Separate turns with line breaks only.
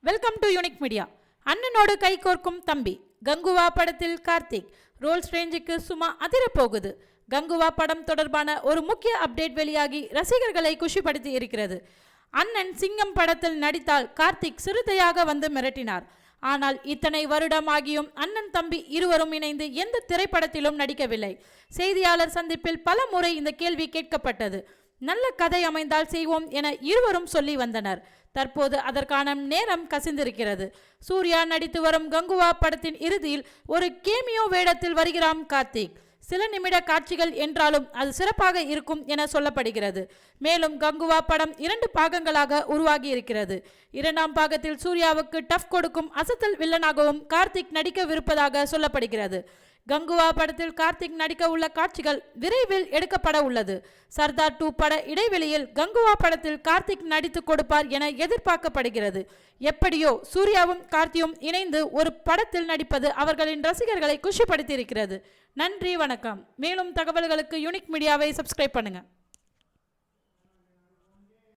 Welcome to unique media. அண்ணனோடு கை கோர்க்கும் தம்பி. கங்குவா படத்தில் கார்த்திக் ரோல்ஸ் ரேஞ்சுக்கு சும்மா அதிரப்போகுது. கங்குவா படம் தொடர்பான ஒரு முக்கிய அப்டேட் வெளியாகி ரசிகர்களை குஷிப்படுத்தி இருக்கிறது. அண்ணன் சிங்கம் படத்தில் நடித்தால் கார்த்திக் சிறுத்தையாக வந்து மிரட்டினார். ஆனால் இத்தனை வருடம் ஆகியும் அண்ணன் தம்பி இருவரும் இணைந்து எந்த திரைப்படத்திலும் நடிக்கவில்லை. செய்தியாளர் சந்திப்பில் பல முறை இந்த கேள்வி கேட்கப்பட்டது. நல்ல கதை அமைந்தால் செய்வோம் என இருவரும் சொல்லி வந்தனர். தற்போது அதற்கான நேரம் கசிந்திருக்கிறது. சூர்யா நடித்து வரும் கங்குவா படத்தின் இறுதியில் ஒரு கேமியோ வேடத்தில் வருகிறான் கார்த்திக். சில நிமிட காட்சிகள் என்றாலும் அது சிறப்பாக இருக்கும் என சொல்லப்படுகிறது. மேலும் கங்குவா படம் 2 பாகங்களாக உருவாகி இருக்கிறது. 2ஆம் பாகத்தில் சூர்யாவுக்கு டஃப் கொடுக்கும் அசத்தல் வில்லனாகவும் கார்த்திக் நடிக்கவிருப்பதாக சொல்லப்படுகிறது. கங்குவா படத்தில் கார்த்திக் நடிக்க உள்ள காட்சிகள் விரைவில் எடுக்கப்பட உள்ளது. சர்தார் 2 பட இடைவெளியில் கங்குவா படத்தில் கார்த்திக் நடித்து கொடுப்பார் என எதிர்பார்க்கப்படுகிறது. எப்படியோ சூர்யாவும் கார்த்தியும் இணைந்து ஒரு படத்தில் நடிப்பது அவர்களின் ரசிகர்களை குஷிப்படுத்தி இருக்கிறது. நன்றி, வணக்கம். மேலும் தகவல்களுக்கு யூனிக் மீடியாவை சப்ஸ்கிரைப் பண்ணுங்க.